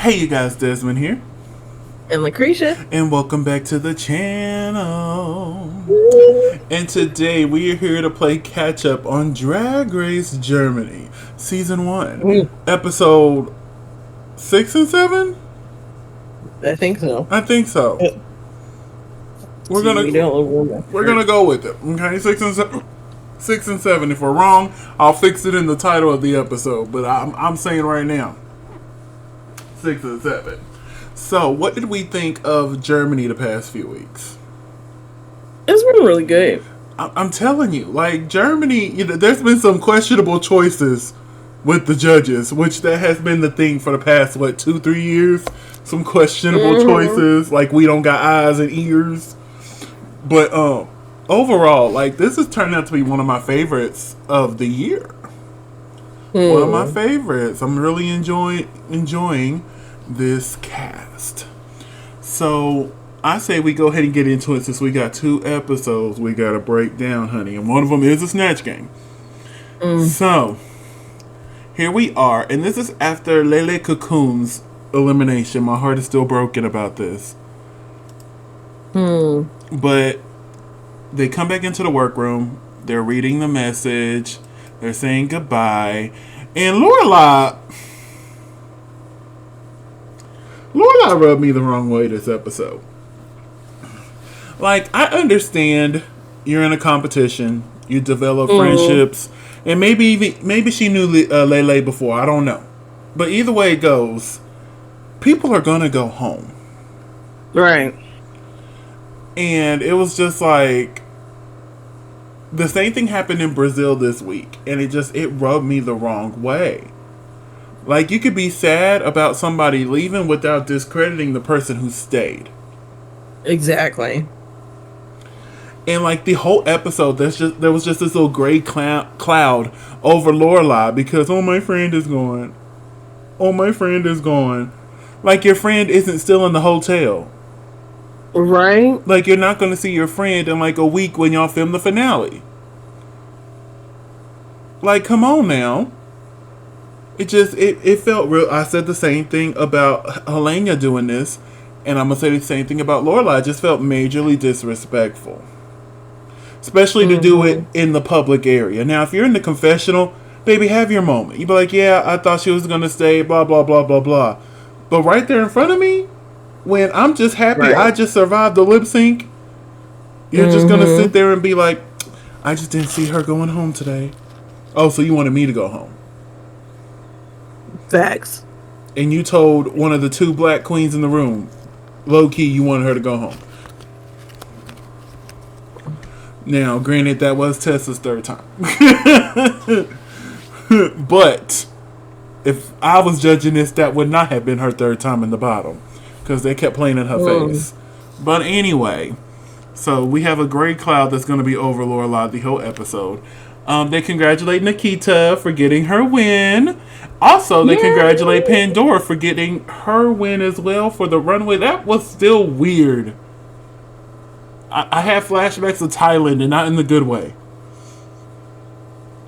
Hey you guys, Desmond here. And LaCresha. And welcome back to the channel. And today we are here to play catch up on Drag Race Germany, Season 1, Episode 6 and 7? I think so. I think so. We're gonna go with it. Okay, 6 and 7. 6 and 7. If we're wrong, I'll fix it in the title of the episode. But I'm saying right now, 6 and 7. So, what did we think of Germany the past few weeks? It's been really good. I'm telling you, like Germany, there's been some questionable choices with the judges, which that has been the thing for the past 2-3 years. Some questionable choices, like we don't got eyes and ears. But overall, like this has turned out to be one of my favorites of the year. One of my favorites. I'm really enjoying this cast. So I say we go ahead and get into it since we got 2 episodes we got to break down, honey. And one of them is a Snatch game. So here we are. And this is after Lele Cocoon's elimination. My heart is still broken about this. But they come back into the workroom. They're reading the message. They're saying goodbye. And Lauraa rubbed me the wrong way this episode. Like, I understand you're in a competition. You develop friendships. And maybe she knew Lele before. I don't know. But either way it goes, people are going to go home. Right. And it was just like the same thing happened in Brazil this week, and it rubbed me the wrong way. Like, you could be sad about somebody leaving without discrediting the person who stayed. Exactly. And like the whole episode, there was just this little gray cloud over Lauraa because my friend is gone. Oh, my friend is gone. Like your friend isn't still in the hotel. Right. Like, you're not going to see your friend in like a week when y'all film the finale. Like, come on now. It felt real. I said the same thing about Helena doing this, and I'm going to say the same thing about Lauraa. It just felt majorly disrespectful. Especially to do it in the public area. Now, if you're in the confessional, baby, have your moment. You be like, yeah, I thought she was going to stay, blah, blah, blah, blah, blah. But right there in front of me, when I'm just happy I just survived the lip sync, you're just going to sit there and be like, I just didn't see her going home today. Oh, so you wanted me to go home. Facts. And you told one of the 2 black queens in the room, low-key, you wanted her to go home. Now, granted, that was Tessa's 3rd time. But if I was judging this, that would not have been her 3rd time in the bottom. Because they kept playing in her face. But anyway, so we have a gray cloud that's going to be over Lauraa the whole episode. They congratulate Nikita for getting her win. Also, they congratulate Pandora for getting her win as well for the runway. That was still weird. I have flashbacks of Thailand, and not in the good way.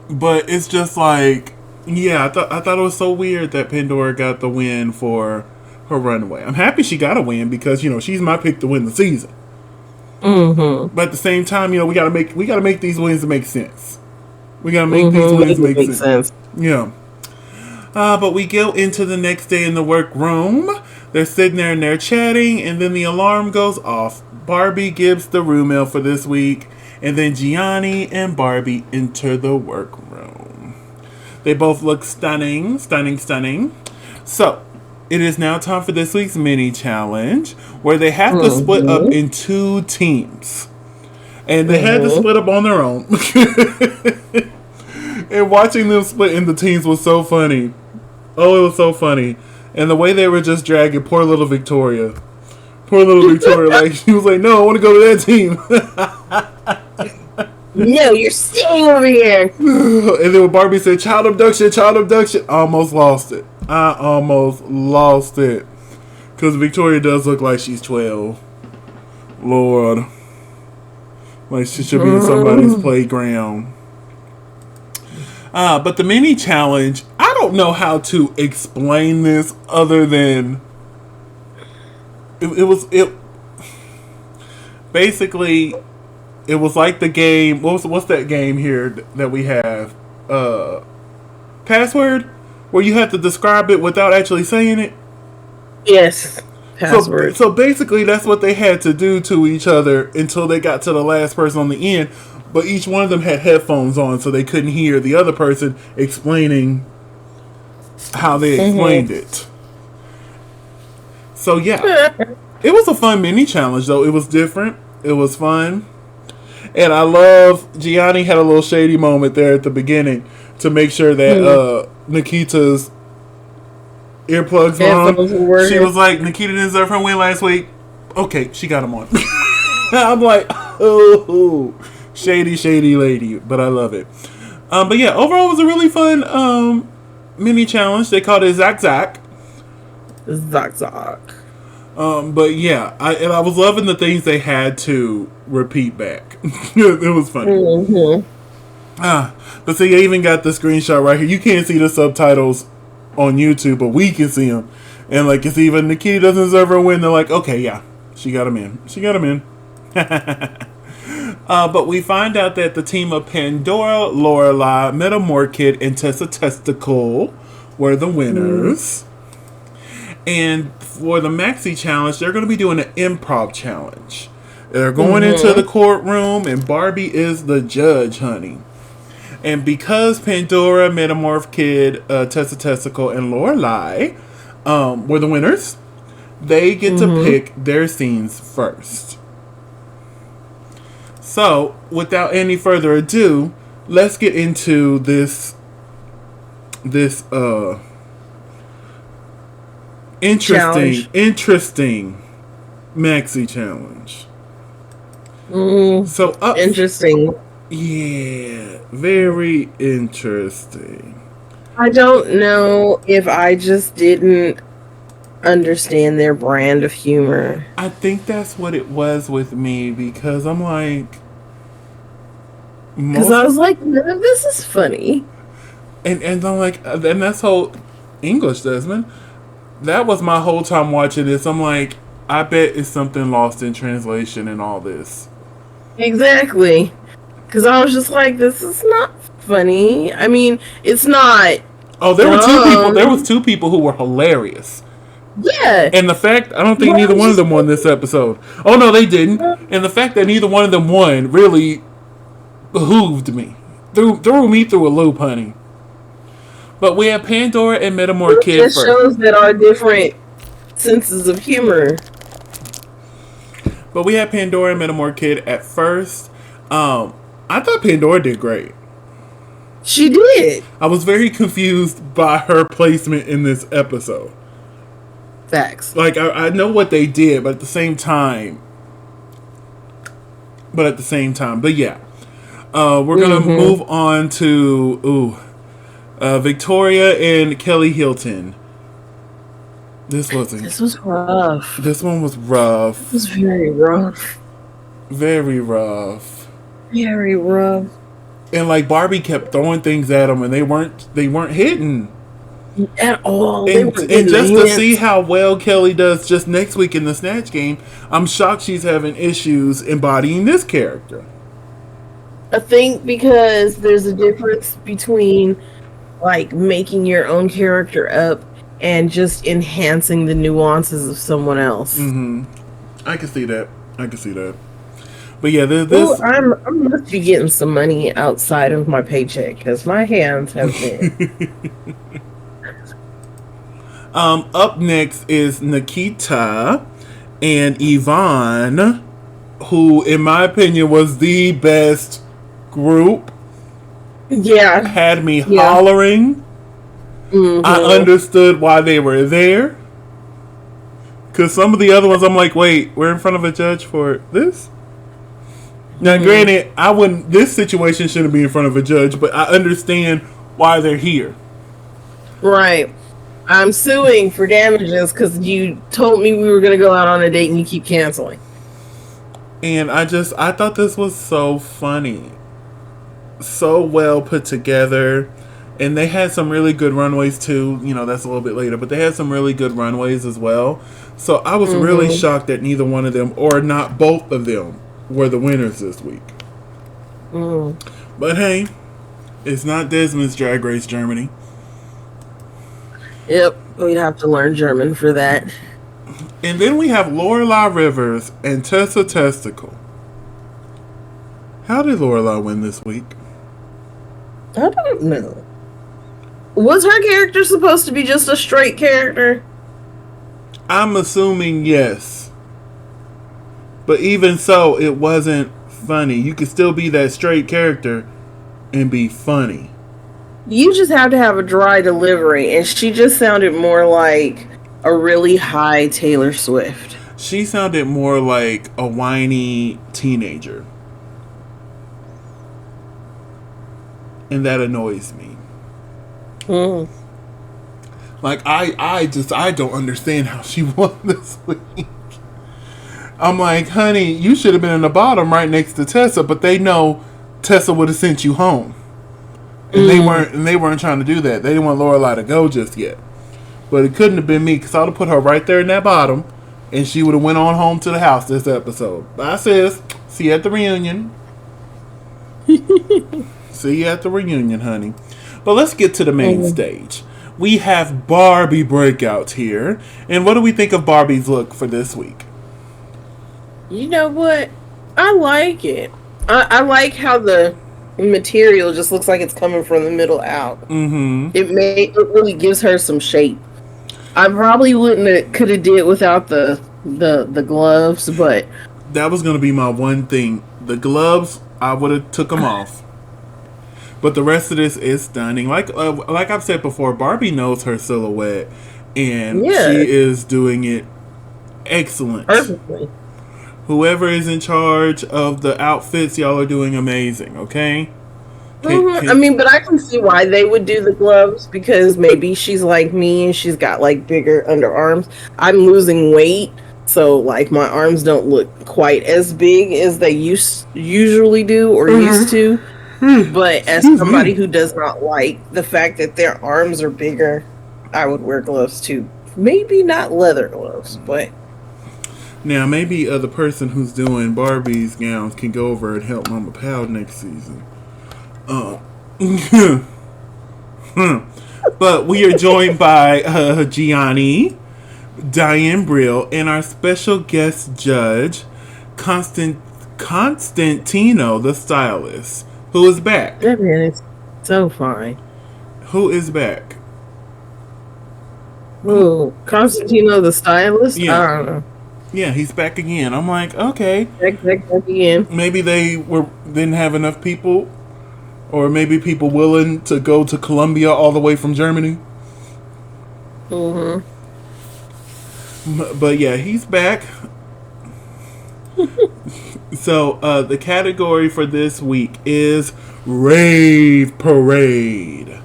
But it's just like, yeah, I thought it was so weird that Pandora got the win for her runway. I'm happy she got a win because she's my pick to win the season. But at the same time, we gotta make these wins make sense. We gotta make these wins make sense. Yeah. But we go into the next day in the workroom. They're sitting there and they're chatting, and then the alarm goes off. Barbie gives the room mail for this week, and then Gianni and Barbie enter the workroom. They both look stunning. So, it is now time for this week's mini challenge, where they have to split up in 2 teams. And they had to split up on their own. And watching them split into teams was so funny. Oh, it was so funny. And the way they were just dragging poor little Victoria. Like, she was like, no, I want to go to that team. No, you're staying over here. And then when Barbie said, child abduction, I almost lost it. Because Victoria does look like she's 12. Lord. Like, she should be in somebody's playground. But the mini challenge, I don't don't know how to explain this other than it basically it was like the game. What's that game here that we have? Password, where you have to describe it without actually saying it. Yes. Password. So basically, that's what they had to do to each other until they got to the last person on the end. But each one of them had headphones on, so they couldn't hear the other person explaining how they explained it. So yeah, it was a fun mini challenge though. It was different. It was fun. And I love Gianni had a little shady moment there at the beginning to make sure that Nikita's earplugs were on. She was like, Nikita didn't deserve her win last week. Okay, she got them on. I'm like, oh, shady lady, but I love it. But yeah, overall it was a really fun mini challenge. They called it Zack Zack. But yeah, I was loving the things they had to repeat back. It was funny. But see, I even got the screenshot right here. You can't see the subtitles on YouTube, but we can see them. And like, it's even Nikita doesn't deserve her win. They're like, okay, yeah, she got him in. But we find out that the team of Pandora, Lauraa, Metamorkid, and Tessa Testicle were the winners. And for the Maxi challenge, they're going to be doing an improv challenge. They're going into the courtroom, and Barbie is the judge, honey. And because Pandora, Metamorkid, Tessa Testicle, and Lorelai were the winners, they get to pick their scenes first. So, without any further ado, let's get into this interesting Maxi challenge. So interesting. Yeah, very interesting. I don't know if I just didn't understand their brand of humor. I think that's what it was with me, because I'm like, because I was like, none of this is funny. And I'm like, and that's whole English, Desmond. That was my whole time watching this. I'm like, I bet it's something lost in translation and all this. Exactly. Because I was just like, this is not funny. I mean, it's not. Oh, there were two people. There was two people who were hilarious. Yeah. And the fact, I don't think neither one of them won this episode. Oh, no, they didn't. And the fact that neither one of them won really behooved me. Threw me through a loop, honey. But we have Pandora and Metamorkid first. It shows that our different senses of humor. But we have Pandora and Metamorkid at first. I thought Pandora did great. She did. I was very confused by her placement in this episode. Facts. Like, I know what they did, but at the same time. But yeah. We're going to move on to Victoria and Kelly Hilton. This was rough. This one was rough. It was very rough. Very rough. Very rough. And like, Barbie kept throwing things at them, and they weren't hitting at all. And just to see how well Kelly does just next week in the Snatch game, I'm shocked she's having issues embodying this character. I think because there's a difference between like making your own character up and just enhancing the nuances of someone else. I can see that. But yeah, this. I must be getting some money outside of my paycheck because my hands have been. Up next is Nikita and Yvonne, who, in my opinion, was the best group. Yeah. Had me hollering. I understood why they were there. Because some of the other ones, I'm like, wait, we're in front of a judge for this? Now, granted, this situation shouldn't be in front of a judge, but I understand why they're here. Right. I'm suing for damages because you told me we were going to go out on a date and you keep canceling. And I thought this was so funny. So well put together. And they had some really good runways too. You know, that's a little bit later, but they had some really good runways as well. So I was really shocked that neither one of them, or not both of them, were the winners this week. But hey, it's not Desmond's Drag Race Germany. Yep, we'd have to learn German for that. And then we have Lauraa Rivers and Tessa Testicle. How did Lauraa win this week? I don't know. Was her character supposed to be just a straight character? I'm assuming yes. But even so, it wasn't funny. You could still be that straight character and be funny. You just have to have a dry delivery, and she just sounded more like a really high Taylor Swift. She sounded more like a whiny teenager. And that annoys me. Like, I don't understand how she won this week. I'm like, honey, you should have been in the bottom right next to Tessa, but they know Tessa would have sent you home. And they weren't trying to do that. They didn't want Lorelai to go just yet. But it couldn't have been me, because I would have put her right there in that bottom, and she would have went on home to the house this episode. Bye, sis. See you at the reunion. See you at the reunion, honey. But let's get to the main stage. We have Barbie breakouts here. And what do we think of Barbie's look for this week? You know what? I like it. I like how the material just looks like it's coming from the middle out. It really gives her some shape. I probably could have did without the gloves, but that was going to be my one thing. The gloves, I would have took them off. But the rest of this is stunning. Like I've said before, Barbie knows her silhouette, and she is doing it excellent. Perfectly. Whoever is in charge of the outfits, y'all are doing amazing, okay? I mean, but I can see why they would do the gloves, because maybe she's like me and she's got like bigger underarms. I'm losing weight, so like my arms don't look quite as big as they usually do or used to. But as somebody who does not like the fact that their arms are bigger, I would wear gloves too. Maybe not leather gloves, but... Now, maybe the person who's doing Barbie's gowns can go over and help Mama Pow next season. But we are joined by Gianni, Diane Brill, and our special guest judge, Constantino, the stylist, who is back. That man is so fine. Who is back? Oh, Constantino, the stylist? Yeah. I don't know. Yeah, he's back again. I'm like, okay. Back again. Maybe they didn't have enough people, or maybe people willing to go to Colombia all the way from Germany. But yeah, he's back. So the category for this week is Rave Parade.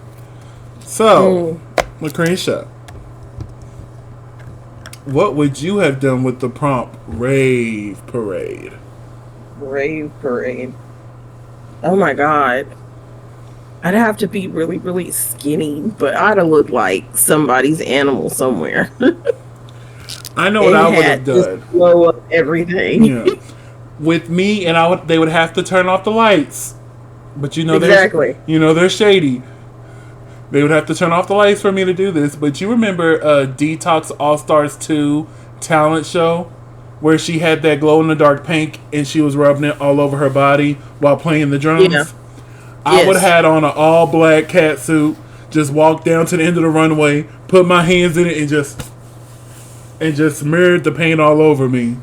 So, LaCresha, what would you have done with the prompt Rave Parade? Rave Parade. Oh my god. I'd have to be really, really skinny, but I'd have looked like somebody's animal somewhere. I know what I would have done. Just blow up everything. Yeah. With me, and they would have to turn off the lights. But exactly. They're shady. They would have to turn off the lights for me to do this. But you remember Detox All-Stars 2 talent show, where she had that glow-in-the-dark pink and she was rubbing it all over her body while playing the drums? Yeah. I would have had on an all-black catsuit, just walked down to the end of the runway, put my hands in it, and just smeared the paint all over me.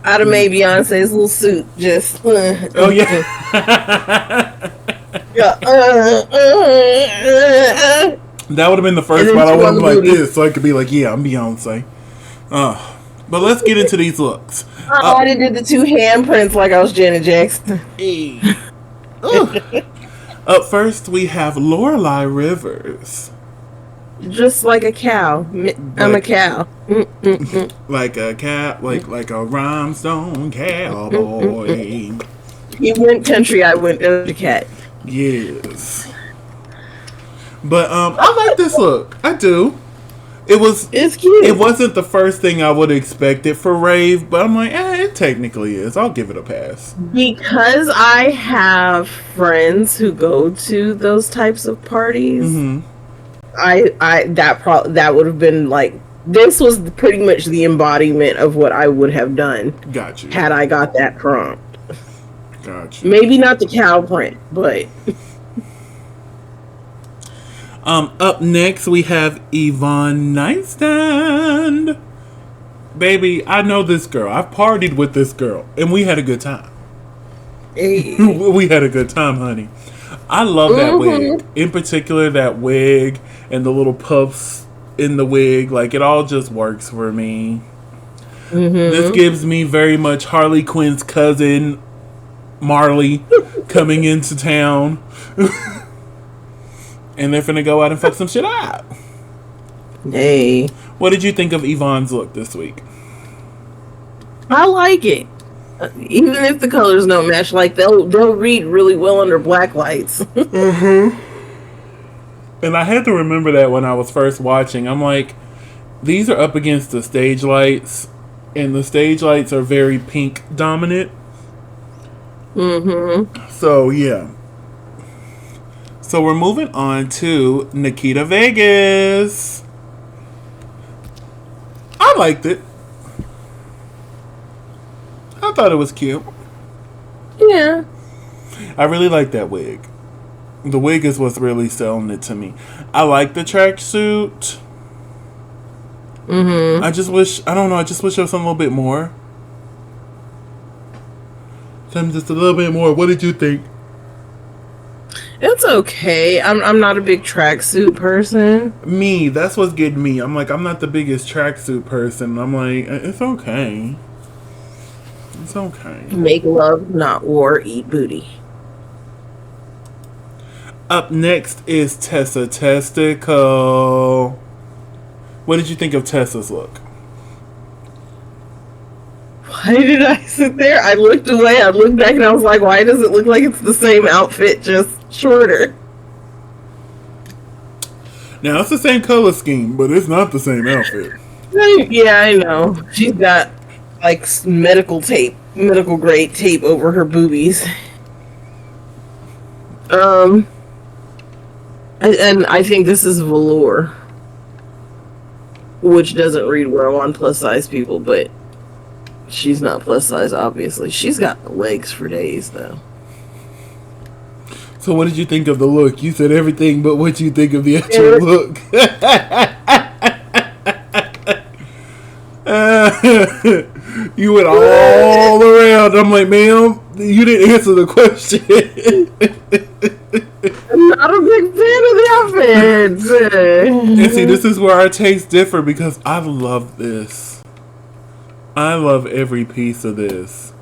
I'd have made Beyonce's little suit just... Oh, yeah. That would have been the first spot I would have been like this, so I could be like, yeah, I'm Beyonce. But let's get into these looks. I did the two handprints like I was Janet Jackson. Up first, we have Lorelai Rivers. Just like a cow. I'm a cow. Like a cat, like a rhinestone cowboy. You went country, I went cat. Yes. But I like this look. I do. It's cute. It wasn't the first thing I would have expected for rave, but I'm like, it technically is. I'll give it a pass. Because I have friends who go to those types of parties. Mm-hmm. That would have been like, this was pretty much the embodiment of what I would have done. Got you. Had I got that prompt. Got you. Maybe not the cow print, but. Up next we have Yvonne Nightstand. Baby, I know this girl. I've partied with this girl, and we had a good time. Hey. We had a good time, honey. I love that wig. In particular, that wig and the little puffs in the wig. Like, it all just works for me. Mm-hmm. This gives me very much Harley Quinn's cousin, Marley, coming into town. And they're finna go out and fuck some shit up. Hey. What did you think of Yvonne's look this week? I like it. Even if the colors don't match, like they'll read really well under black lights. Mm-hmm. And I had to remember that when I was first watching. I'm like, these are up against the stage lights, and the stage lights are very pink dominant. Mm-hmm. So yeah. So we're moving on to Nikita Vegas. I liked it. I thought it was cute. Yeah. I really like that wig. The wig is what's really selling it to me. I like the tracksuit. Mm-hmm. I just wish there was something a little bit more. Just a little bit more. What did you think? It's okay. I'm not a big tracksuit person. Me, that's what's getting me. I'm like, I'm not the biggest tracksuit person. I'm like, it's okay. It's okay. Make love, not war. Eat booty. Up next is Tessa Testicle. What did you think of Tessa's look? Why did I sit there? I looked away, I looked back, and I was like, why does it look like it's the same outfit, just shorter? Now, it's the same color scheme, but it's not the same outfit. Yeah, I know. She's got, like, medical grade tape over her boobies. And I think this is velour, which doesn't read well on plus-size people, but she's not plus-size, obviously. She's got the legs for days, though. So what did you think of the look? You said everything, but what did you think of the actual look? You went all around. I'm like, ma'am, you didn't answer the question. I'm not a big fan of the outfits. And see, this is where our tastes differ, because I love this. I love every piece of this.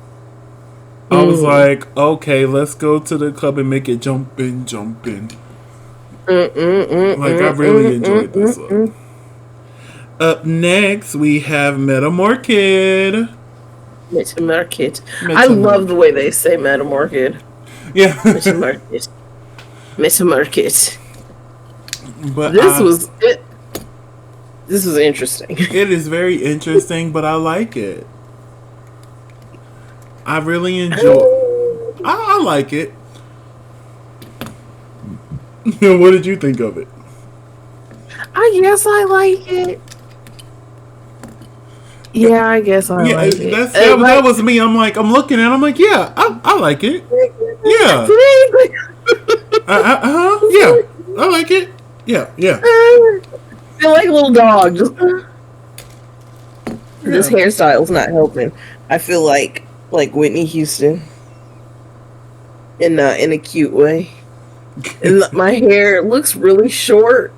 I was like, okay, let's go to the club and make it jumpin'. Like, I really enjoyed this look. Up next, we have Metamorkid. I love the way they say Metamorkid. Yeah. Metamorkid. But this was interesting. It is very interesting, but I like it. I really enjoy. I like it. What did you think of it? I guess I like it. Yeah, I guess I like it. That was me. I'm like, I'm looking at it, I'm like, yeah, I like it. Yeah. Yeah, I like it. Yeah. I feel like a little dog. Just this hairstyle's not helping. I feel like Whitney Houston in a cute way. And my hair looks really short,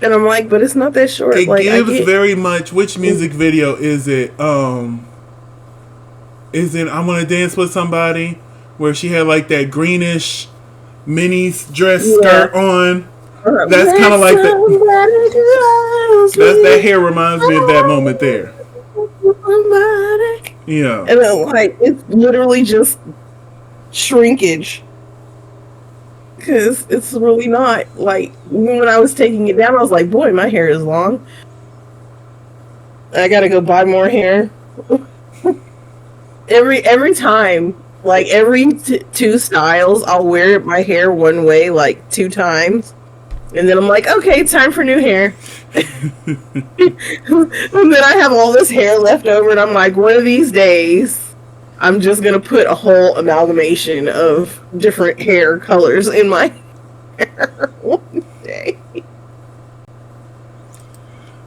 and I'm like, but it's not that short. It gives very much. Which music video is it? Is it I Want to Dance with Somebody, where she had like that greenish mini dress skirt on? That's kind of like that. That hair reminds me of that moment there. Yeah. And then, like, it's literally just shrinkage. because it's really not. Like, when I was taking it down, I was like, boy, my hair is long. I gotta go buy more hair. every time, like, every two styles, I'll wear my hair one way, like, 2 times. And then I'm like, okay, time for new hair. And then I have all this hair left over, and I'm like, one of these days, I'm just gonna put a whole amalgamation of different hair colors in my hair one day.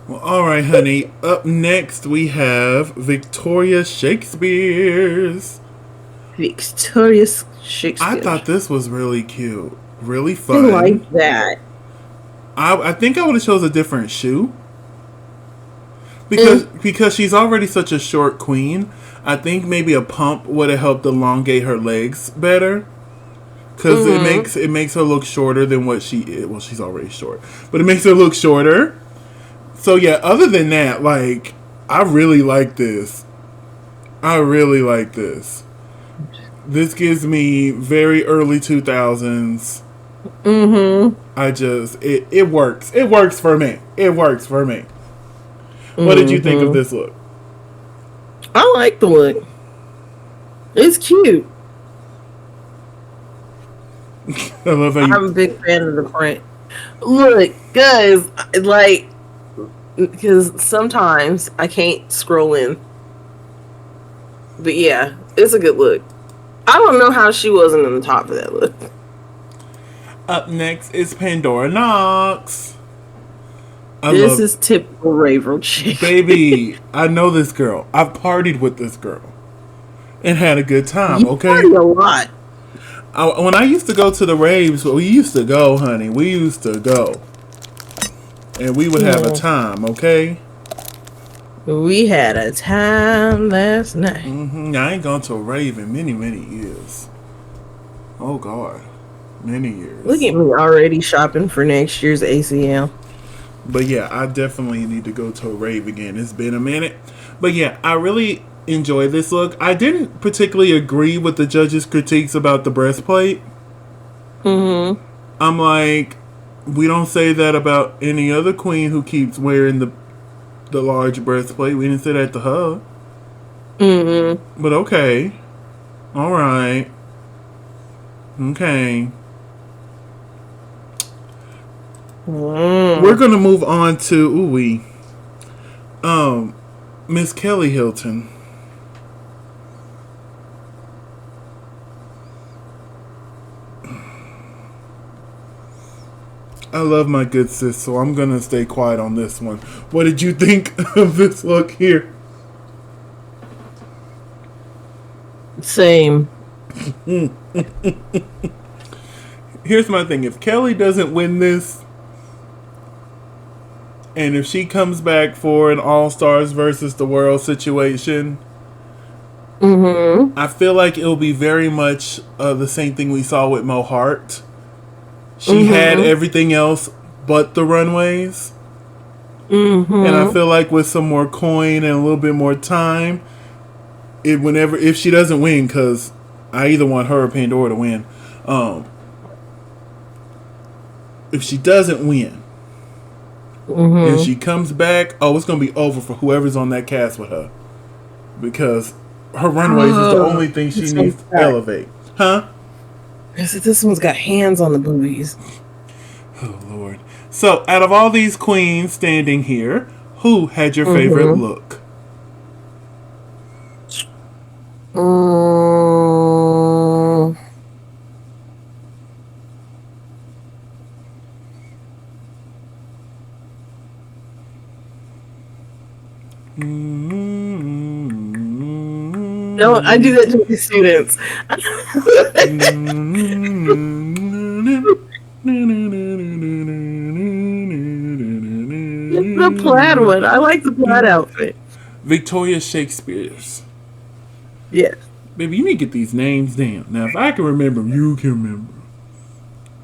Well, all right, honey. Up next, we have Victoria Shakespeare's. Victoria Shakespeare. I thought this was really cute, really fun. I like that. I think I would have chose a different shoe because she's already such a short queen. I think maybe a pump would have helped elongate her legs better because it makes her look shorter than what she is. Well, she's already short, but it makes her look shorter. So yeah, other than that, like, I really like this. I really like this. This gives me very early 2000s. I just it works. It works for me. It works for me. What did you think of this look? I like the look. It's cute. I love how I'm a big fan of the print. Look, guys, like, because sometimes I can't scroll in. But yeah, it's a good look. I don't know how she wasn't in the top of that look. Up next is Pandora Knox. This is typical Ravel chick. Baby, I know this girl. I've partied with this girl and had a good time. You okay, party a lot. When I used to go to the raves, we used to go, honey. We used to go, and we would have a time. Okay. We had a time last night. I ain't gone to a rave in many, many years. Oh God, many years. Look at me already shopping for next year's ACL. But yeah, I definitely need to go to a rave again. It's been a minute. But yeah, I really enjoy this look. I didn't particularly agree with the judges' critiques about the breastplate. I'm like, we don't say that about any other queen who keeps wearing the large breastplate. We didn't say that to her. But okay. Alright. Okay. We're gonna move on to Miss Kelly Hilton. I love my good sis, so I'm gonna stay quiet on this one. What did you think of this look here? Same. Here's my thing. If Kelly doesn't win this, and if she comes back for an All-Stars versus the World situation, I feel like it'll be very much the same thing we saw with Mo Hart. She had everything else but the runways. And I feel like with some more coin and a little bit more time, if she doesn't win, because I either want her or Pandora to win. If she doesn't win, and she comes back, it's going to be over for whoever's on that cast with her. Because her runways is the only thing she needs to elevate. Huh? This one's got hands on the boobies. Oh, Lord. So, out of all these queens standing here, who had your favorite look? No, I do that to my students. The plaid one. I like the plaid outfit. Victoria Shakespeare's. Yes. Baby, you need to get these names down. Now, if I can remember them, you can remember.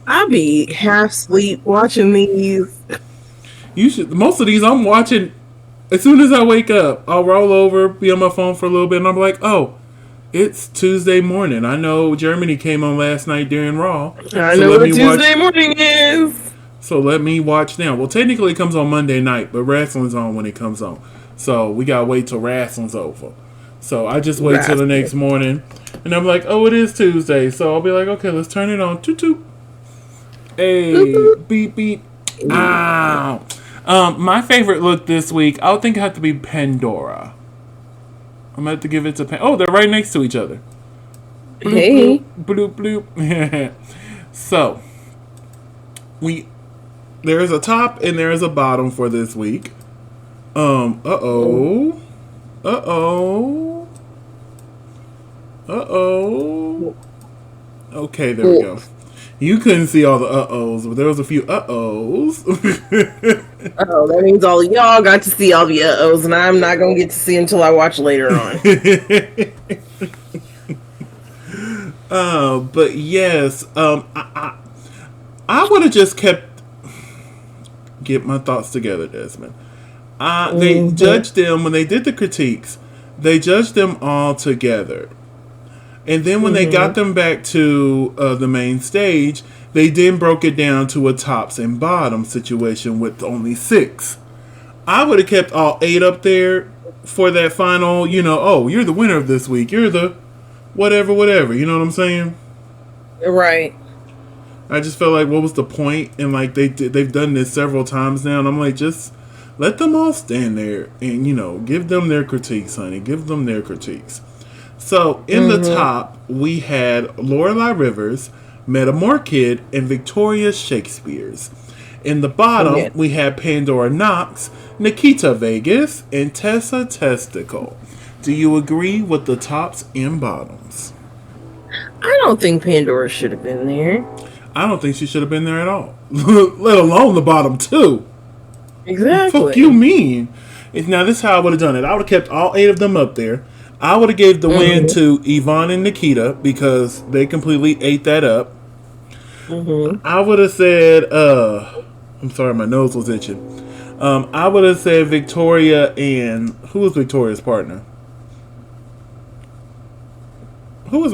I'll be half asleep watching these. You should. Most of these I'm watching as soon as I wake up. I'll roll over, be on my phone for a little bit, and I'm like, oh, It's Tuesday morning. I know Germany came on last night during Raw. I know what Tuesday morning is. So let me watch now. Well, technically it comes on Monday night, but wrestling's on when it comes on. So we gotta wait till wrestling's over. So I just wait till the next morning. And I'm like, oh, it is Tuesday. So I'll be like, okay, let's turn it on. Toot toot. Hey, beep beep. Ow. My favorite look this week, I would think it had to be Pandora. I'm going to have to give it to Oh, they're right next to each other. Bloop, hey. bloop, bloop, bloop. So, there's a top and there's a bottom for this week. Uh-oh. Okay, there we go. You couldn't see all the uh-ohs, but there was a few uh-ohs. Oh, that means all of y'all got to see all the uh-ohs, and I'm not going to get to see until I watch later on. But yes, I would have just get my thoughts together, Desmond. They judged them, when they did the critiques, they judged them all together. And then when they got them back to the main stage, they then broke it down to a tops and bottoms situation with only 6. I would have kept all 8 up there for that final, oh, you're the winner of this week. You're the whatever. You know what I'm saying? Right. I just felt like, what was the point? And like they've done this several times now. And I'm like, just let them all stand there and, give them their critiques, honey. Give them their critiques. So, in the top, we had Lauraa Rivers, Metamore Kid, and Victoria Shakespeare's. In the bottom, we had Pandora Knox, Nikita Vegas, and Tessa Testicle. Do you agree with the tops and bottoms? I don't think Pandora should have been there. I don't think she should have been there at all. Let alone the bottom 2. Exactly. What the fuck you mean? Now, this is how I would have done it. I would have kept all 8 of them up there. I would have gave the win to Yvonne and Nikita because they completely ate that up. I would have said, I'm sorry, my nose was itching. I would have said Victoria and, who was Victoria's partner? Hold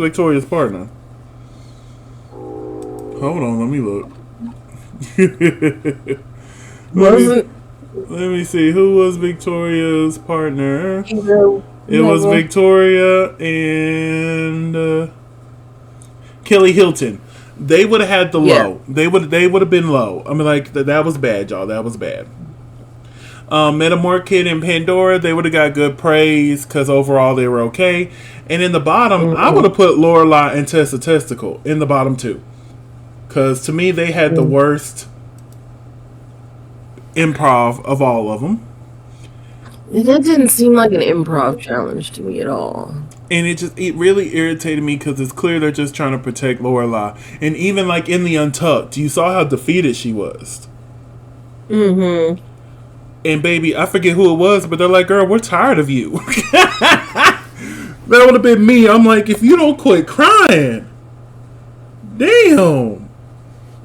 on, let me look. Let me see, who was Victoria's partner? It was Victoria and Kelly Hilton. They would have had the low. They would have been low. I mean, like that was bad, y'all. That was bad. Metamore Kid and Pandora, they would have got good praise because overall they were okay. And in the bottom, I would have put Lauraa and Tessa Testicle in the bottom 2 because to me they had the worst improv of all of them. That didn't seem like an improv challenge to me at all. And it really irritated me because it's clear they're just trying to protect Lauraa. And even like in the Untucked, you saw how defeated she was. And baby, I forget who it was, but they're like, girl, we're tired of you. That would have been me. I'm like, if you don't quit crying, damn,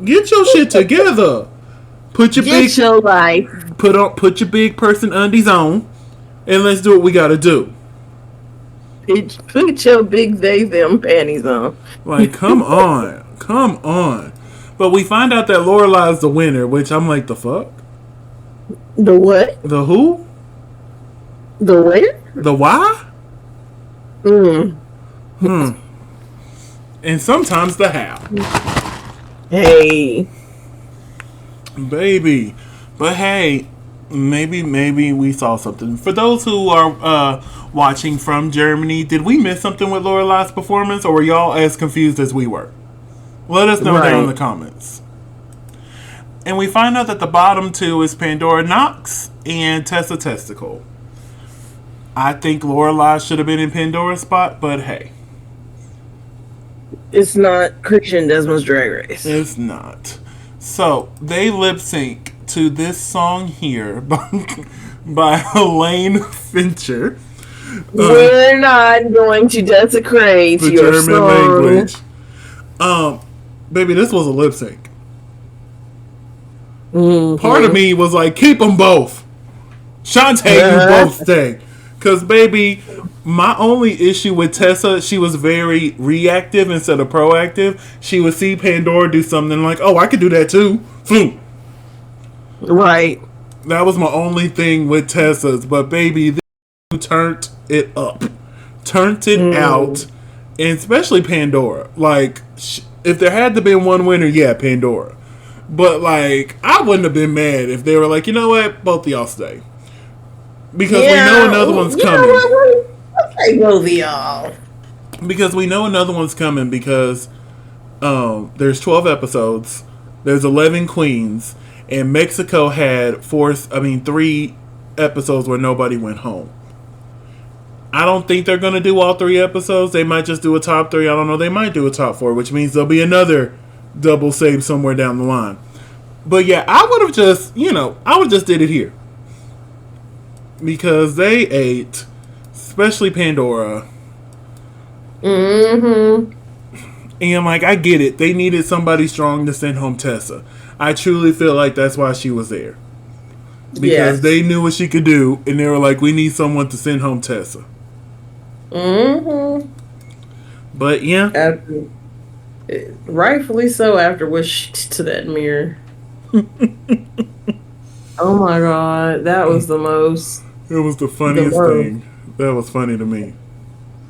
get your shit together. Put your life. Put your big person undies on. And let's do what we gotta do. Put your big they them panties on. Like, come on. But we find out that Lorelai is the winner, which I'm like, the fuck? The what? The who? The what? The why? And sometimes the how. Hey. Baby. But hey, maybe we saw something. For those who are watching from Germany, did we miss something with Lorelai's performance, or were y'all as confused as we were? Let us know down in the comments. And we find out that the bottom 2 is Pandora Knox and Tessa Testicle. I think Lauraa should have been in Pandora's spot, but hey. It's not Christian Desmond's Drag Race. It's not. So, they lip sync to this song here by Helene Fincher. We're not going to desecrate the your German song. language. Baby, this was a lip sync. Part of me was like, keep them both. Shantae, you both stay. Because, baby, my only issue with Tessa, she was very reactive instead of proactive. She would see Pandora do something like, oh, I could do that too. Floom. Right. That was my only thing with Tessa's. But, baby, this turned it up. Turned it out. And especially Pandora. Like, if there had to be one winner, yeah, Pandora. But, like, I wouldn't have been mad if they were like, you know what? Both of y'all stay. Because we know another one's coming. Okay, both of y'all. Because we know another one's coming because there's 12 episodes. There's 11 queens. And Mexico had 3 episodes where nobody went home. I don't think they're going to do all 3 episodes. They might just do a top 3. I don't know. They might do a top 4, which means there'll be another double save somewhere down the line. But yeah, I would have just, I would just did it here. Because they ate, especially Pandora. Mm-hmm. And, like, I get it. They needed somebody strong to send home Tessa. I truly feel like that's why she was there. Because they knew what she could do, and they were like, we need someone to send home Tessa. Mm-hmm. But, yeah. Rightfully so after what she did to that mirror. Oh, my God. That was the most... It was the funniest thing. That was funny to me.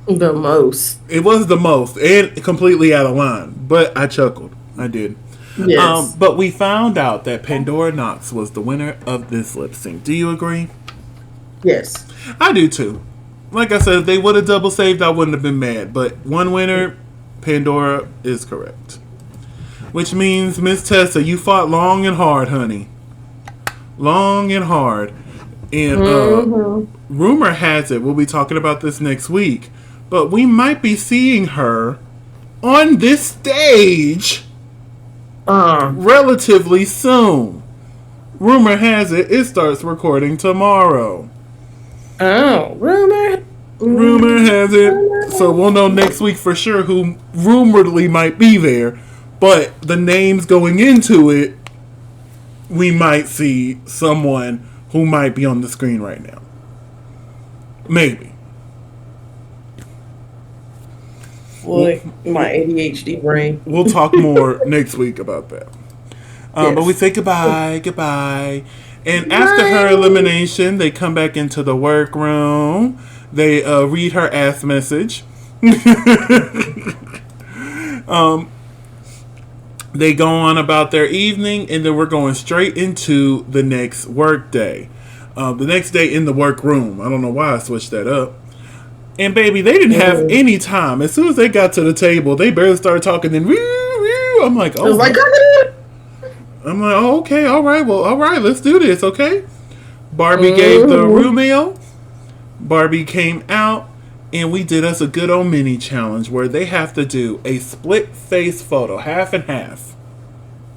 The most. It was the most. And completely out of line. But I chuckled. I did. Yes. But we found out that Pandora Knox was the winner of this lip sync. Do you agree? Yes. I do too. Like I said, if they would have double saved, I wouldn't have been mad. But one winner, Pandora, is correct. Which means, Miss Tessa, you fought long and hard, honey. Long and hard. And rumor has it, we'll be talking about this next week, but we might be seeing her on this stage relatively soon. Rumor has it, it starts recording tomorrow. Oh, rumor. Rumor has it. So we'll know next week for sure who rumoredly might be there. But the names going into it, we might see someone who might be on the screen right now. Maybe. Well, my ADHD brain. We'll talk more next week about that. Yes. But we say goodbye. And after her elimination, they come back into the workroom. They read her ass message. They go on about their evening, and then we're going straight into the next work day. The next day in the workroom. I don't know why I switched that up. And baby, they didn't have any time. As soon as they got to the table, they barely started talking. Then I'm like, oh. I'm like, oh, okay, all right, let's do this, okay? Barbie gave the Romeo. Barbie came out, and we did us a good old mini challenge where they have to do a split face photo, half and half.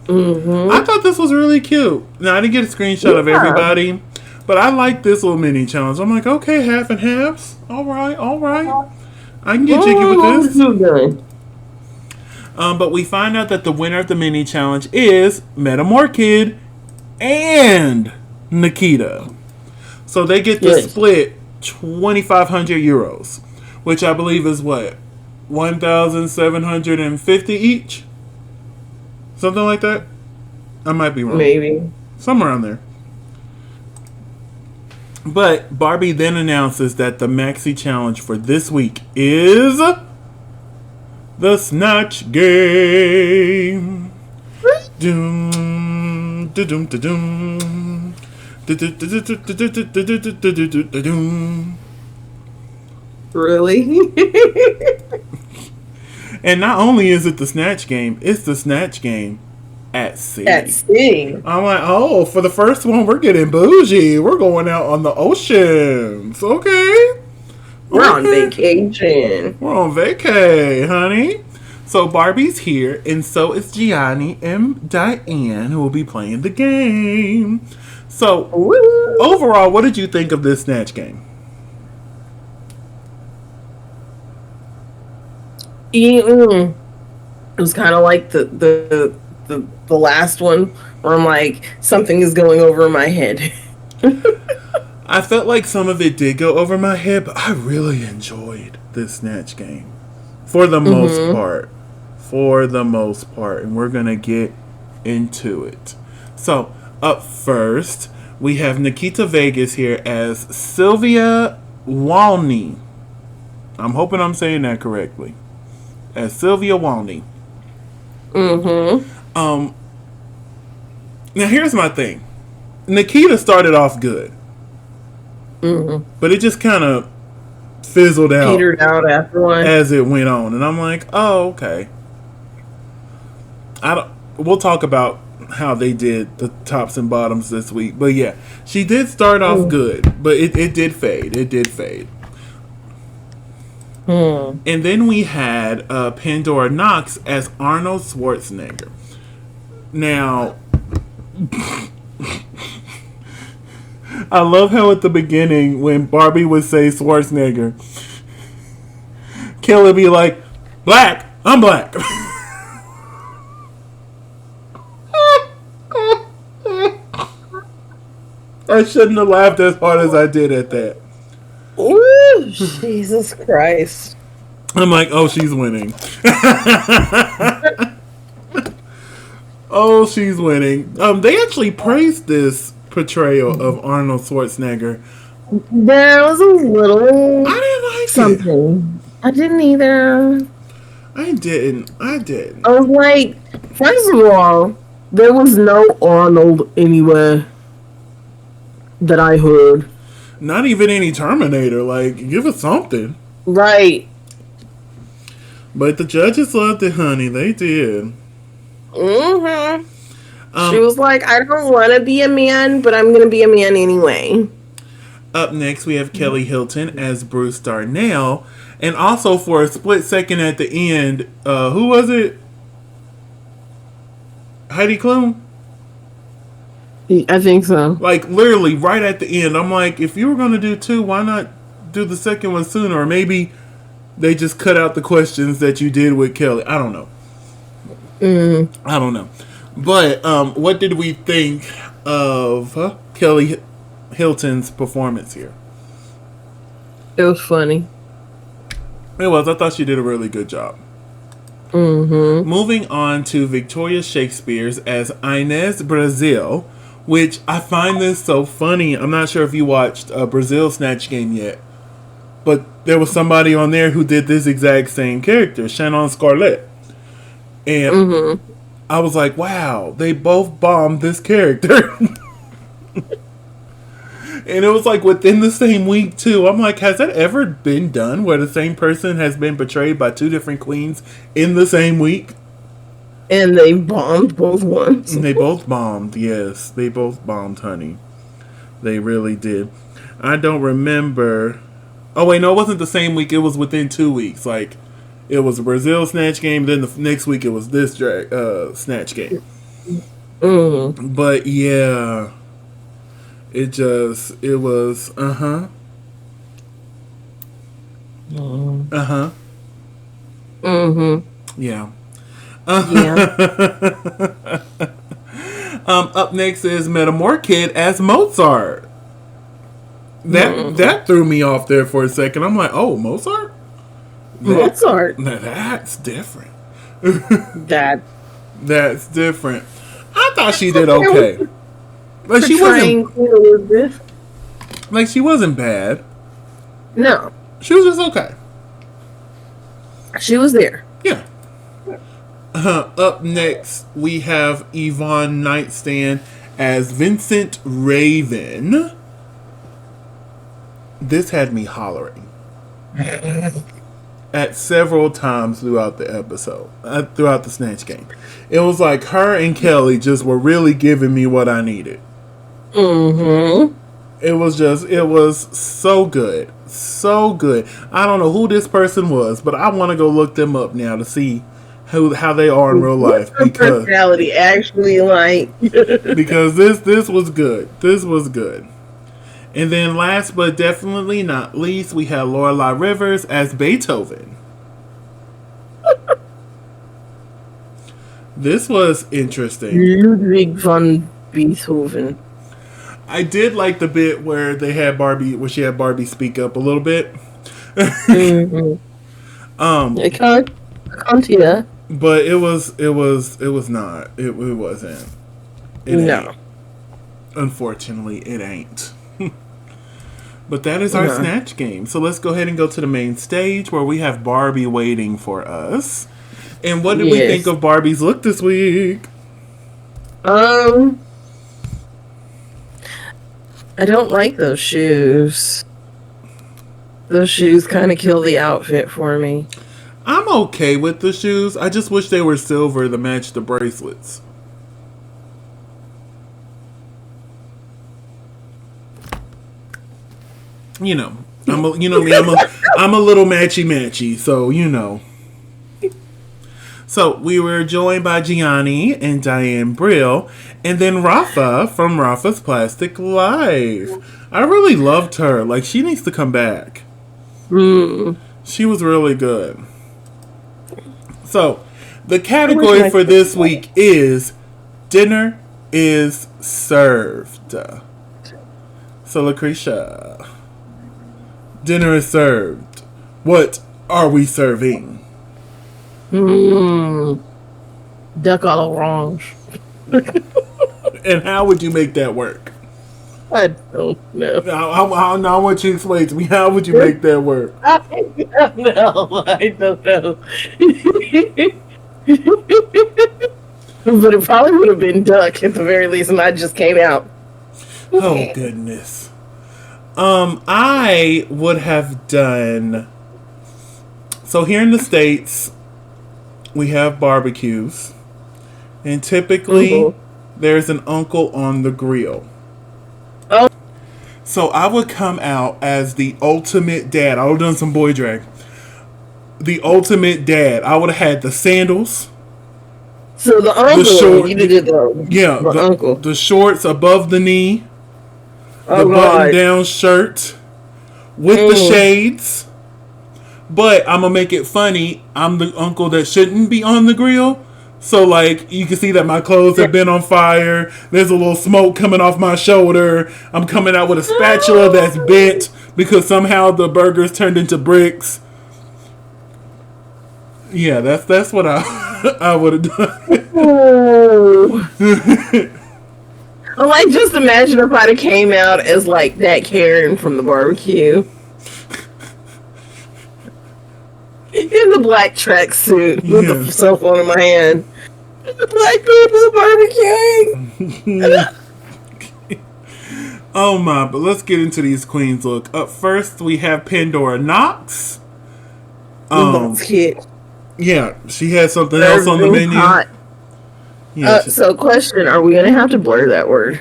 I thought this was really cute. Now, I didn't get a screenshot of everybody, but I like this little mini challenge. I'm like, okay, half and halves. All right. I can get jiggy with this. But we find out that the winner of the mini challenge is Metamorkid and Nikita. So they get to split 2,500 euros, which I believe is what? 1,750 each? Something like that? I might be wrong. Maybe. Somewhere around there. But Barbie then announces that the Maxi challenge for this week is the Snatch game. Doom, doom, doom, doom. Really? And not only is it the Snatch game, it's the Snatch game at sea. At sea. I'm like, oh, for the first one, we're getting bougie. We're going out on the oceans. Okay. We're on vacation. We're on vacay, honey. So Barbie's here, and so is Gianni and Diane, who will be playing the game. So, overall, what did you think of this Snatch game? It was kind of like the last one, where I'm like, something is going over my head. I felt like some of it did go over my head, but I really enjoyed this Snatch game. For the most part. For the most part. And we're going to get into it. So, up first, we have Nikita Vegas here as Sylvia Walney. I'm hoping I'm saying that correctly. As Sylvia Walney. Now, here's my thing. Nikita started off good. But it just kind of fizzled out. Petered out after one. As it went on. And I'm like, oh, okay. We'll talk about how they did the tops and bottoms this week. But yeah, she did start off good. But it did fade. It did fade. And then we had Pandora Knox as Arnold Schwarzenegger. Now, I love how at the beginning, when Barbie would say Schwarzenegger, Kelly would be like, black, I'm black. I shouldn't have laughed as hard as I did at that. Ooh, Jesus Christ. I'm like, oh, she's winning. Oh, she's winning. They actually praised this portrayal of Arnold Schwarzenegger. There was a little... I didn't like something. I didn't either. I didn't. I was like, first of all, there was no Arnold anywhere that I heard. Not even any Terminator. Like, give us something. Right. But the judges loved it, honey. They did. She was like, I don't want to be a man, but I'm going to be a man anyway. Up next, we have Kelly Hilton as Bruce Darnell. And also, for a split second at the end, who was it? Heidi Klum? I think so. Like, literally, right at the end. I'm like, if you were going to do two, why not do the second one sooner? Or maybe they just cut out the questions that you did with Kelly. I don't know. I don't know. But what did we think of Kelly Hilton's performance here? It was funny. It was. I thought she did a really good job. Moving on to Victoria Shakespeare's as Inez Brazil, which I find this so funny. I'm not sure if you watched Brazil Snatch Game yet, but there was somebody on there who did this exact same character, Shannon Scarlett. And I was like, wow, they both bombed this character. And it was like within the same week too. I'm like, has that ever been done where the same person has been portrayed by two different queens in the same week? And they bombed both ones. And they both bombed, yes. They both bombed, honey. They really did. I don't remember. Oh wait, no, it wasn't the same week. It was within 2 weeks. Like, it was a Brazil Snatch Game. Then the next week it was this Snatch Game. But yeah, it was yeah. Up next is Metamore Kid as Mozart. That threw me off there for a second. I'm like, oh, Mozart? Mozart. That's different. That's different. I thought she did okay. Like she wasn't bad. No. She was just okay. She was there. Yeah. Up next, we have Yvonne Nightstand as Vincent Raven. This had me hollering at several times throughout the episode, throughout the Snatch Game. It was like her and Kelly just were really giving me what I needed. It was so good. So good. I don't know who this person was, but I want to go look them up now to see how they are in real life. Because personality actually like because this was good. This was good. And then last but definitely not least, we have Lauraa Rivers as Beethoven. This was interesting. Ludwig von Beethoven. I did like the bit where she had Barbie speak up a little bit. Mm-hmm. Um, I can't hear. but it was not. It wasn't. It No. ain't. Unfortunately, it ain't. But that is our No. Snatch game. So let's go ahead and go to the main stage where we have Barbie waiting for us. And what did we think of Barbie's look this week? I don't like those shoes. Those shoes kind of kill the outfit for me. I'm okay with the shoes. I just wish they were silver to match the bracelets. You know, I'm a little matchy, so you know. So we were joined by Gianni and Diane Brill, and then Rafa from Rafa's Plastic Life. I really loved her. Like, she needs to come back. She was really good. So, the category for this week is Dinner is Served. So, LaCresha, dinner is served. What are we serving? Duck à l'orange. And how would you make that work? I don't know. I want you to explain to me. How would you make that work? I don't know. But it probably would have been duck at the very least, and I just came out. Oh, goodness. I would have done... So here in the States, we have barbecues. And typically, there's an uncle on the grill. Oh. So I would come out as the ultimate dad. I would have done some boy drag. The ultimate dad. I would have had the sandals. So the uncle, the uncle. The shorts above the knee. The button-down shirt. With the shades. But I'm going to make it funny. I'm the uncle that shouldn't be on the grill. So, like, you can see that my clothes have been on fire. There's a little smoke coming off my shoulder. I'm coming out with a spatula that's bent because somehow the burgers turned into bricks. Yeah, that's what I would have done. Well, like, just imagine if I'd have came out as, like, that Karen from the barbecue. In the black tracksuit with the cell phone in my hand. The black people barbecuing. Oh my, but let's get into these queens. Look, up first we have Pandora Knox. Yeah, she had something else on the menu. Hot. Yeah, so question, are we going to have to blur that word?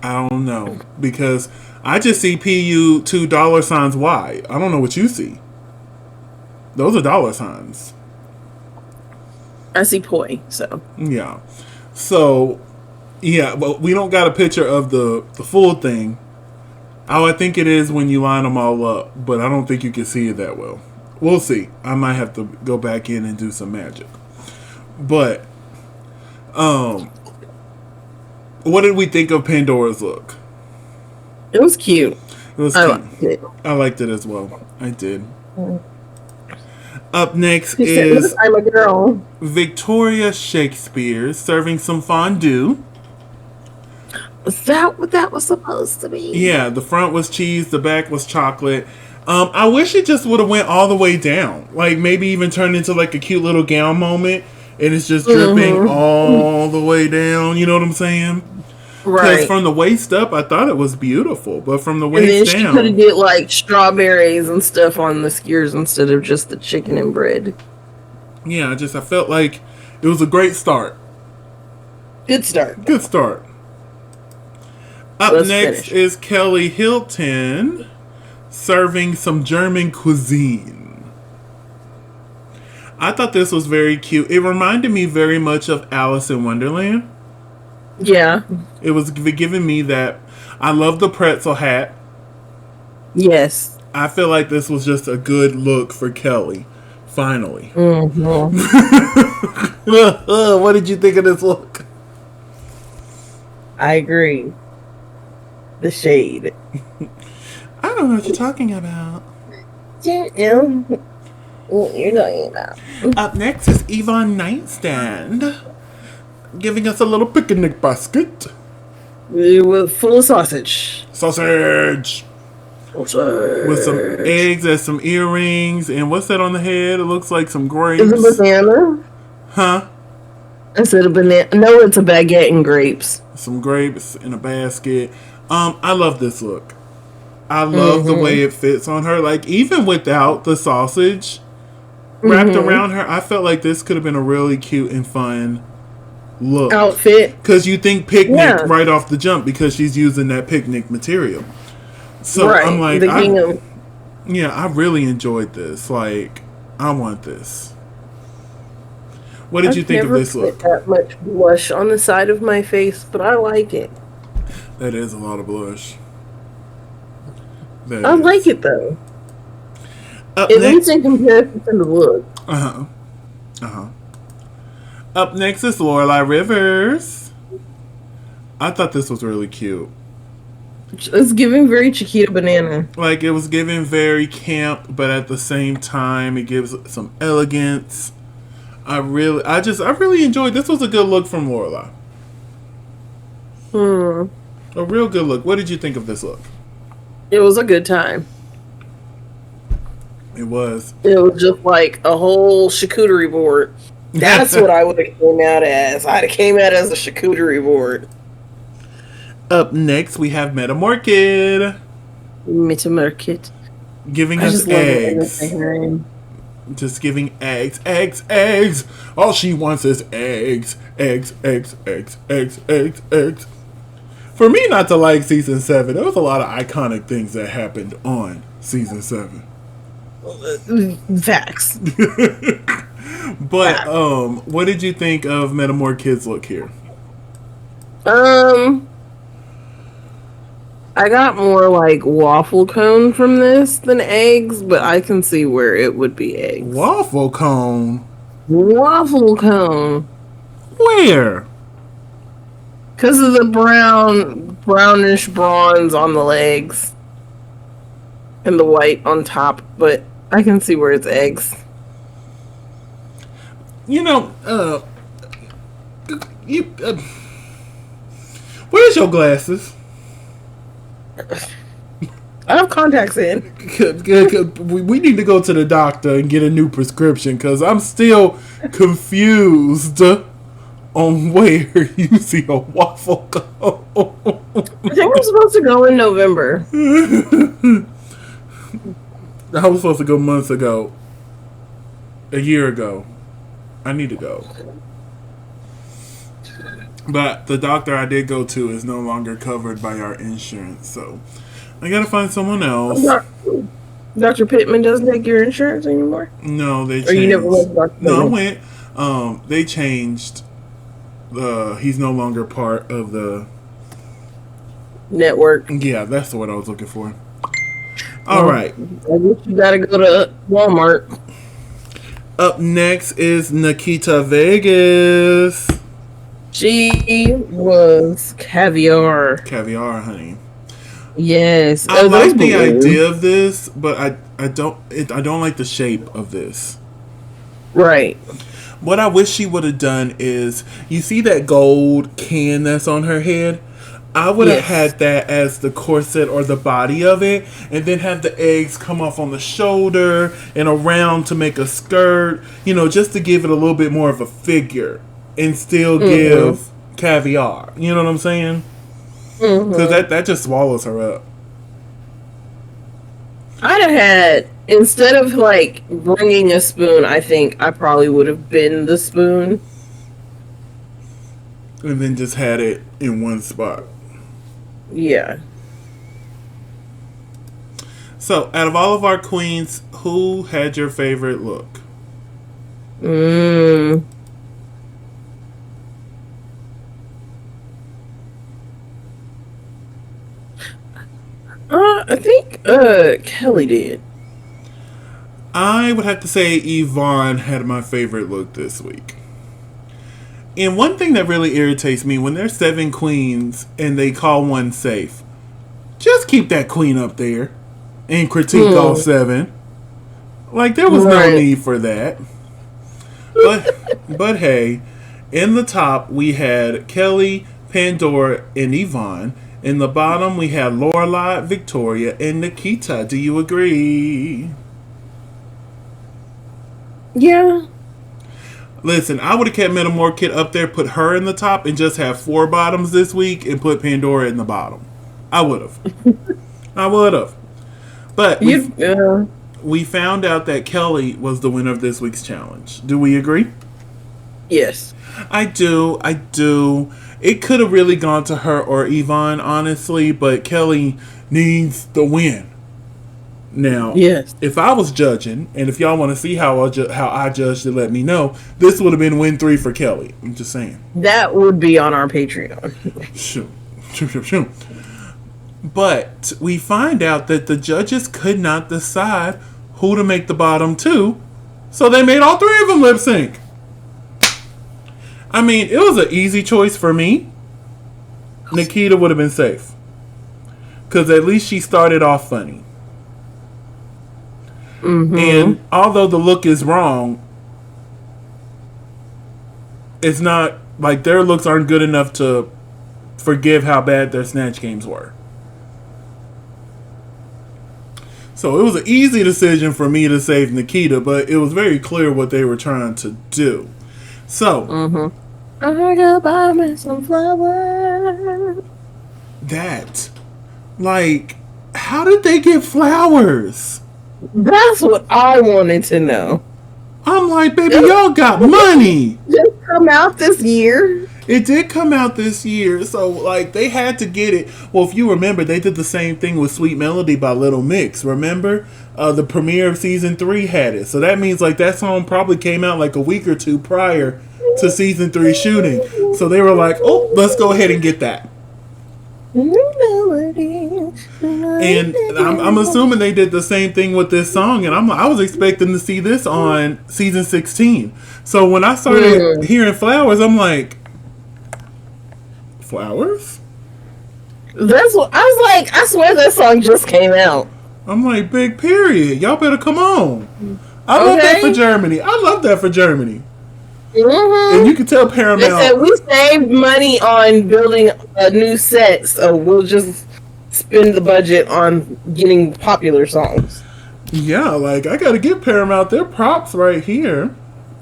I don't know, because I just see PU $2 I don't know what you see. Those are dollar signs. I see poi, so. Yeah. So, yeah, but we don't got a picture of the full thing. Oh, I think it is when you line them all up, but I don't think you can see it that well. We'll see. I might have to go back in and do some magic. But, what did we think of Pandora's look? It was cute. It was cute. Liked it. I liked it as well. I did. Up next is I'm a girl. Victoria Shakespeare serving some fondue. Was that what that was supposed to be? Yeah, the front was cheese, the back was chocolate. I wish it just would have went all the way down. Like, maybe even turned into like a cute little gown moment. And it's just dripping all the way down. You know what I'm saying? Right. Because from the waist up, I thought it was beautiful. But from the waist down... she could have did like strawberries and stuff on the skewers instead of just the chicken and bread. Yeah, I felt like it was a great start. Good start. Good start. Up next is Kelly Hilton serving some German cuisine. I thought this was very cute. It reminded me very much of Alice in Wonderland. Yeah. It was giving me that. I love the pretzel hat. Yes. I feel like this was just a good look for Kelly. Finally. Mm-hmm. What did you think of this look? I agree. The shade. I don't know what you're talking about. Yeah. What you're talking about. Up next is Yvonne Nightstand, giving us a little picnic basket. Full of sausage. Sausage! With some eggs and some earrings. And what's that on the head? It looks like some grapes. Is it banana? Huh? I said a banana. No, it's a baguette and grapes. Some grapes in a basket. I love this look. I love the way it fits on her. Like, even without the sausage wrapped around her, I felt like this could have been a really cute and fun look. Outfit. Because you think picnic right off the jump because she's using that picnic material. So I'm like, I really enjoyed this. Like, I want this. What did you think of this look? That much blush on the side of my face, but I like it. That is a lot of blush. I like it though. At least in comparison to the look. Up next is Lorelai Rivers. I thought this was really cute. It's giving very Chiquita Banana. Like, it was giving very camp, but at the same time, it gives some elegance. I really enjoyed. This was a good look from Lorelai. A real good look. What did you think of this look? It was a good time. It was. It was just like a whole charcuterie board. That's what I would have came out as. I'd have came out as a charcuterie board. Up next, we have Metamorkid. Metamorkid. Giving us eggs. Just giving eggs. Eggs, eggs. All she wants is eggs. Eggs, eggs, eggs, eggs, eggs, eggs. For me not to like season 7, there was a lot of iconic things that happened on season 7. Facts. But what did you think of Metamorkid's look here? I got more like waffle cone from this than eggs, but I can see where it would be eggs. Waffle cone? Waffle cone. Where? Because of the brownish bronze on the legs. And the white on top, but I can see where it's eggs. You know, where's your glasses? I have contacts in. We need to go to the doctor and get a new prescription because I'm still confused on where you see a waffle cone. I think I'm supposed to go in November. I was supposed to go months ago. A year ago. I need to go. But the doctor I did go to is no longer covered by our insurance, so I gotta find someone else. Dr. Pittman doesn't take your insurance anymore? No, they changed. Or you never went to Dr. Pittman? No, I went. They changed. He's no longer part of the network. Yeah, that's the word I was looking for. All right. I guess you gotta go to Walmart. Up next is Nikita Vegas. She was caviar. Caviar, honey. Yes. I like the idea of this, but I don't like the shape of this. Right. What I wish she would have done is, you see that gold can that's on her head? I would have had that as the corset or the body of it, and then have the eggs come off on the shoulder and around to make a skirt, just to give it a little bit more of a figure and still give caviar. You know what I'm saying? Because that just swallows her up. I'd have had, instead of like bringing a spoon, I think I probably would have been the spoon. And then just had it in one spot. Yeah. So, out of all of our queens, who had your favorite look? I think Kelly did. I would have to say Yvonne had my favorite look this week. And one thing that really irritates me, when there's 7 queens and they call one safe, just keep that queen up there and critique all 7. Like, there was no need for that. But hey, in the top we had Kelly, Pandora, and Yvonne. In the bottom we had Lauraa, Victoria, and Nikita. Do you agree? Yeah. Listen, I would have kept Metamorkid up there, put her in the top, and just have 4 bottoms this week, and put Pandora in the bottom. I would have. I would have. But we found out that Kelly was the winner of this week's challenge. Do we agree? Yes. I do. It could have really gone to her or Yvonne, honestly, but Kelly needs the win. Now, yes. If I was judging, and if y'all want to see how I judged it, let me know. This would have been win 3 for Kelly. I'm just saying. That would be on our Patreon. Shoot. But we find out that the judges could not decide who to make the bottom 2, so they made all 3 of them lip sync. I mean, it was an easy choice for me. Nikita would have been safe, because at least she started off funny. And although the look is wrong, it's not like their looks aren't good enough to forgive how bad their Snatch games were. So it was an easy decision for me to save Nikita, but it was very clear what they were trying to do. So, I gotta buy me some flowers. That, like, how did they get flowers? That's what I wanted to know. I'm like, baby, y'all got money. Just come out this year. It did come out this year, so like they had to get it. Well, if you remember, they did the same thing with Sweet Melody by Little Mix. Remember, the premiere of season 3 had it, so that means like that song probably came out like a week or 2 prior to season 3 shooting. So they were like, "Oh, let's go ahead and get that." And I'm assuming they did the same thing with this song, and I was expecting to see this on season 16. So when I started hearing flowers, I'm like, flowers? That's what I was like. I swear that song just came out. I'm like, big period. Y'all better come on. I love that for Germany. I love that for Germany. And you can tell Paramount. They said we saved money on building a new set, so we'll just spend the budget on getting popular songs. Yeah, like I gotta give Paramount their props right here.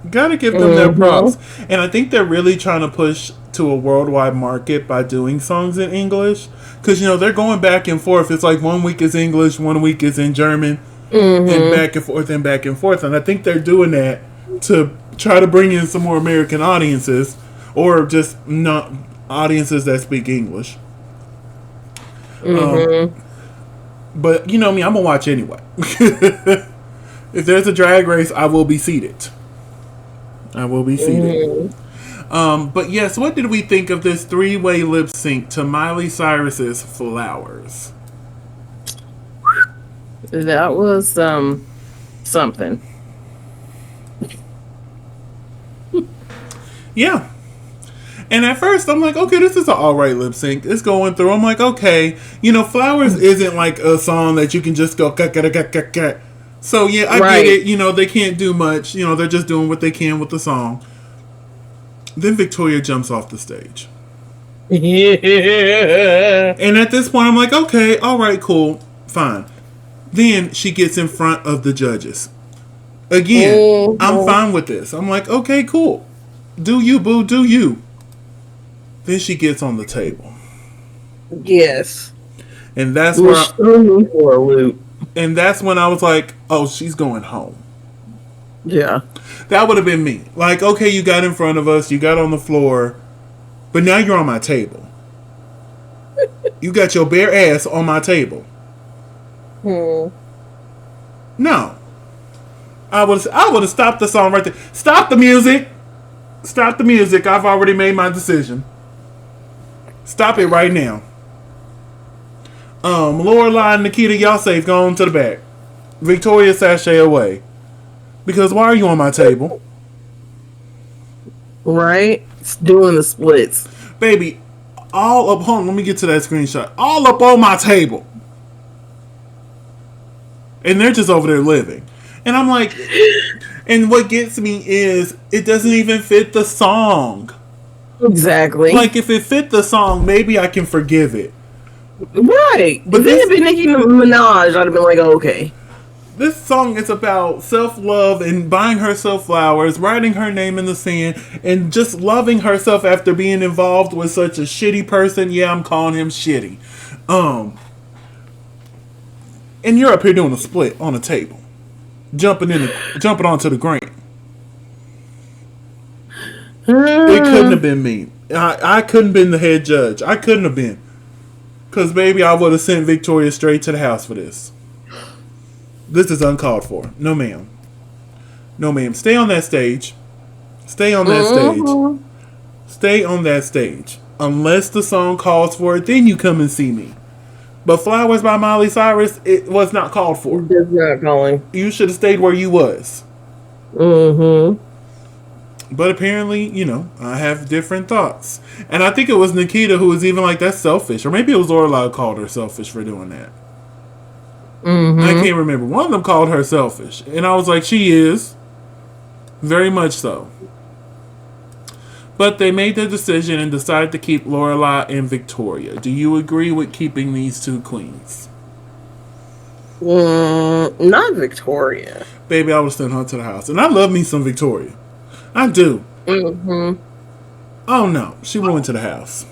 Gotta give them their props. And I think they're really trying to push to a worldwide market by doing songs in English. Because, you know, they're going back and forth. It's like 1 week is English, 1 week is in German, and back and forth and back and forth. And I think they're doing that to try to bring in some more American audiences, or just not audiences that speak English. But you know me, I'm gonna watch anyway. If there's a drag race, I will be seated. But yes, what did we think of this 3-way lip sync to Miley Cyrus's Flowers? That was something. Yeah. And at first, I'm like, okay, this is an alright lip sync. It's going through. I'm like, okay. You know, Flowers isn't like a song that you can just go, cut. So, yeah, I get it. You know, they can't do much. You know, they're just doing what they can with the song. Then Victoria jumps off the stage. Yeah. And at this point, I'm like, okay, alright, cool, fine. Then she gets in front of the judges. Again, I'm fine with this. I'm like, okay, cool. Do you, boo, do you. Then she gets on the table. Yes. And that's where and that's when I was like, oh, she's going home. Yeah. That would have been me. Like, okay, you got in front of us, you got on the floor, but now you're on my table. You got your bare ass on my table. No. I would have stopped the song right there. Stop the music. Stop the music. I've already made my decision. Stop it right now. Lauraa and Nikita, y'all safe. Go on to the back. Victoria, sashay away. Because why are you on my table? Right? It's doing the splits. Baby, all up. Hold on, let me get to that screenshot. All up on my table. And they're just over there living. And I'm like, and what gets me is it doesn't even fit the song. Exactly. Like, if it fit the song, maybe I can forgive it. Right. But if it had been Nicki Minaj, I'd have been like, oh, okay. This song is about self-love and buying herself flowers, writing her name in the sand, and just loving herself after being involved with such a shitty person. Yeah, I'm calling him shitty. And you're up here doing a split on a table. Jumping onto the ground. It couldn't have been me. I couldn't have been the head judge. I couldn't have been. Because, baby, I would have sent Victoria straight to the house for this. This is uncalled for. No, ma'am. No, ma'am. Stay on that stage. Stay on that stage. Stay on that stage. Unless the song calls for it, then you come and see me. But Flowers by Miley Cyrus, it was not called for. It's not calling. You should have stayed where you was. Mm-hmm. But apparently, you know, I have different thoughts. And I think it was Nikita who was even like, that's selfish. Or maybe it was Lauraa called her selfish for doing that. Mm-hmm. I can't remember. One of them called her selfish. And I was like, she is. Very much so. But they made their decision and decided to keep Lorelai and Victoria. Do you agree with keeping these two queens? Not Victoria. Baby, I would send her to the house. And I love me some Victoria. I do. Mm-hmm. Oh, no. She went to the house.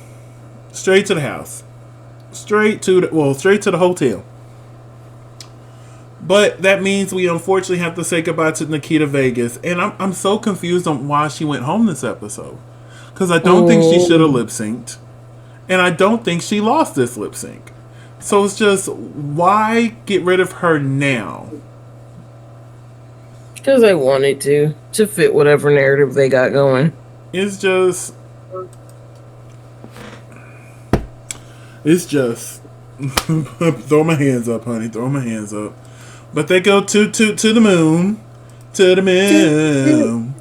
Straight to the house. Straight to the hotel. But that means we unfortunately have to say goodbye to Nikita Vegas. And I'm so confused on why she went home this episode. Because I don't think she should have lip synced. And I don't think she lost this lip sync. So it's just, why get rid of her now? Because they wanted to fit whatever narrative they got going. It's just throw my hands up, honey. Throw my hands up. But they go to the moon. To the moon.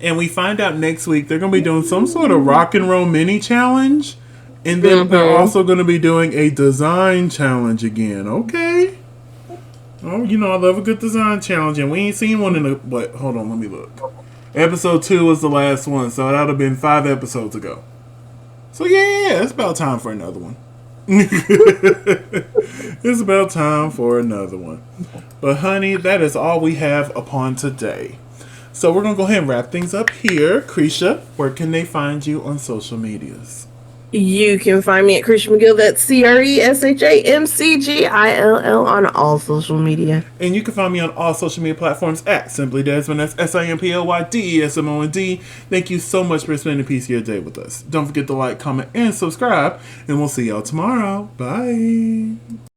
And we find out next week they're going to be doing some sort of rock and roll mini challenge. And then they're also going to be doing a design challenge again. Okay. Oh, you know, I love a good design challenge. And we ain't seen one in hold on, let me look. Episode 2 was the last one. So that would have been 5 episodes ago. So yeah, it's about time for another one. It's about time for another one. But honey, that is all we have upon today. So we're going to go ahead and wrap things up here. LaCresha, where can they find you on social medias? You can find me at Cresha McGill. That's CRESHAMCGILL on all social media. And you can find me on all social media platforms at Simply Desmond. That's SIMPLYDESMOND. Thank you so much for spending a piece of your day with us. Don't forget to like, comment, and subscribe. And we'll see y'all tomorrow. Bye.